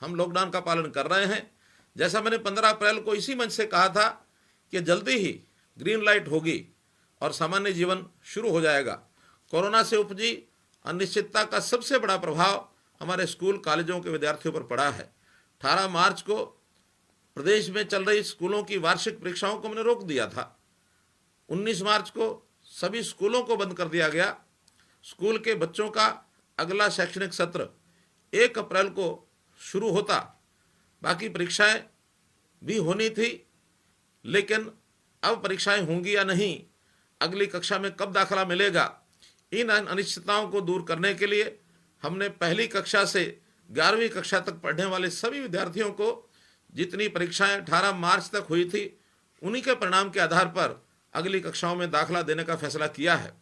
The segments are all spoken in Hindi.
हम लॉकडाउन का पालन कर रहे हैं। जैसा मैंने 15 अप्रैल को इसी मंच से कहा था कि जल्दी ही ग्रीन लाइट होगी और सामान्य जीवन शुरू हो जाएगा। कोरोना से उपजी अनिश्चितता का सबसे बड़ा प्रभाव हमारे स्कूल कॉलेजों के विद्यार्थियों पर पड़ा है। 18 मार्च को प्रदेश में चल रही स्कूलों की वार्षिक परीक्षाओं को मैंने रोक दिया था। 19 मार्च को सभी स्कूलों को बंद कर दिया गया। स्कूल के बच्चों का अगला शैक्षणिक सत्र 1 अप्रैल को शुरू होता, बाकी परीक्षाएं भी होनी थी, लेकिन अब परीक्षाएं होंगी या नहीं, अगली कक्षा में कब दाखिला मिलेगा, इन अनिश्चितताओं को दूर करने के लिए हमने पहली कक्षा से 11वीं कक्षा तक पढ़ने वाले सभी विद्यार्थियों को जितनी परीक्षाएं 18 मार्च तक हुई थी उन्हीं के परिणाम के आधार पर अगली कक्षाओं में दाखिला देने का फैसला किया है।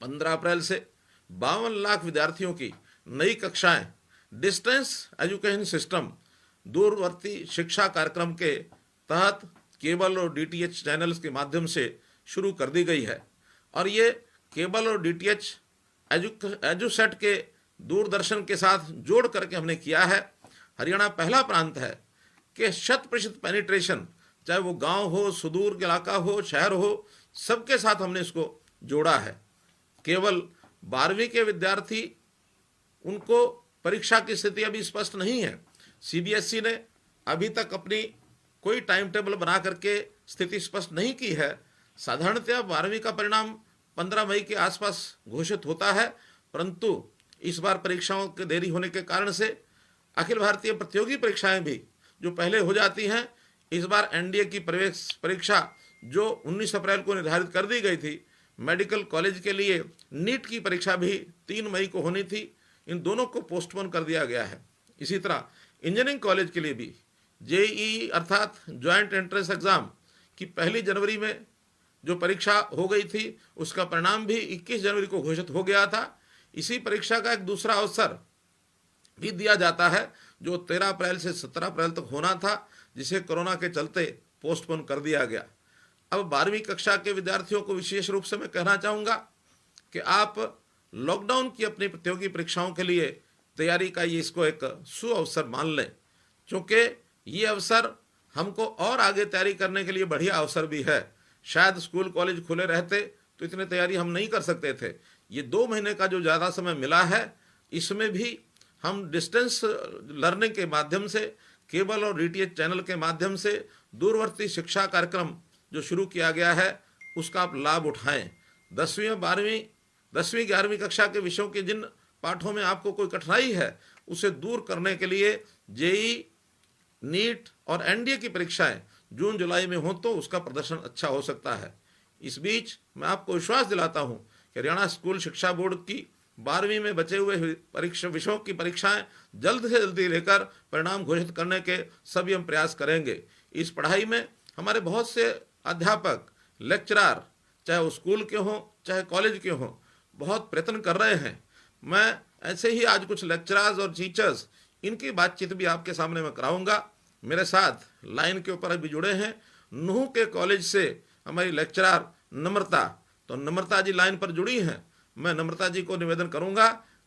15 अप्रैल से 52 लाख विद्यार्थियों की नई कक्षाएं डिस्टेंस एजुकेशन सिस्टम दूरवर्ती शिक्षा कार्यक्रम के तहत केबल और डीटीएच चैनल्स के माध्यम से शुरू कर दी गई है। और ये केबल और डीटीएच एजुसेट के दूरदर्शन के साथ जोड़ करके हमने किया है। हरियाणा पहला प्रांत है कि 100% पेनिट्रेशन, चाहे वो गांव हो, सुदूर इलाका हो, शहर हो, सबके साथ हमने इसको जोड़ा है। केवल 12वीं के विद्यार्थी, उनको परीक्षा की स्थिति अभी स्पष्ट नहीं है। सीबीएसई ने अभी तक अपनी कोई टाइम टेबल बना करके स्थिति स्पष्ट नहीं की है। साधारणतः 12वीं का परिणाम 15 मई के आसपास घोषित होता है, परंतु इस बार परीक्षाओं के देरी होने के कारण से अखिल भारतीय प्रतियोगी परीक्षाएं भी जो पहले हो जाती हैं, इस बार एनडीए की प्रवेश परीक्षा जो 19 अप्रैल को निर्धारित कर दी गई थी, मेडिकल कॉलेज के लिए नीट की परीक्षा भी 3 मई को होनी थी, इन दोनों को पोस्टपोन कर दिया गया है। इसी तरह इंजीनियरिंग कॉलेज के लिए भी जेईई अर्थात ज्वाइंट एंट्रेंस एग्जाम की 1 जनवरी में जो परीक्षा हो गई थी, उसका परिणाम भी 21 जनवरी को घोषित हो गया था। इसी परीक्षा का एक दूसरा अवसर भी दिया जाता है जो 13 अप्रैल से 17 अप्रैल तक होना था, जिसे कोरोना के चलते पोस्टपोन कर दिया गया। अब 12वीं कक्षा के विद्यार्थियों को विशेष रूप से मैं कहना चाहूँगा कि आप लॉकडाउन की अपनी प्रतियोगी परीक्षाओं के लिए तैयारी का ये इसको एक सुअवसर मान लें, क्योंकि ये अवसर हमको और आगे तैयारी करने के लिए बढ़िया अवसर भी है। शायद स्कूल कॉलेज खुले रहते तो इतनी तैयारी हम नहीं कर सकते थे। ये 2 महीने का जो ज़्यादा समय मिला है, इसमें भी हम डिस्टेंस लर्निंग के माध्यम से, केबल और डीटीएच चैनल के माध्यम से दूरवर्ती शिक्षा कार्यक्रम जो शुरू किया गया है, उसका आप लाभ उठाएं। 10वीं और 10वीं 11वीं कक्षा के विषयों के जिन पाठों में आपको कोई कठिनाई है, उसे दूर करने के लिए जेईई, नीट और एनडीए की परीक्षाएं जून जुलाई में हो तो उसका प्रदर्शन अच्छा हो सकता है। इस बीच मैं आपको विश्वास दिलाता हूं कि हरियाणा स्कूल शिक्षा बोर्ड की 12वीं में बचे हुए विषयों की परीक्षाएं जल्द से जल्दी लेकर परिणाम घोषित करने के सभी हम प्रयास करेंगे। इस पढ़ाई में हमारे बहुत से अध्यापक, लेक्चरार, चाहे वो स्कूल के हों चाहे कॉलेज के हों, बहुत प्रयत्न कर रहे हैं। मैं ऐसे ही आज कुछ लेक्चरर्स और टीचर्स, इनकी बातचीत भी आपके सामने मैं कराऊंगा। मेरे साथ लाइन के ऊपर अभी जुड़े हैं नूह के कॉलेज से हमारी लेक्चरर नम्रता। तो नम्रता जी लाइन पर जुड़ी हैं। मैं नम्रता जी को निवेदन करूंगा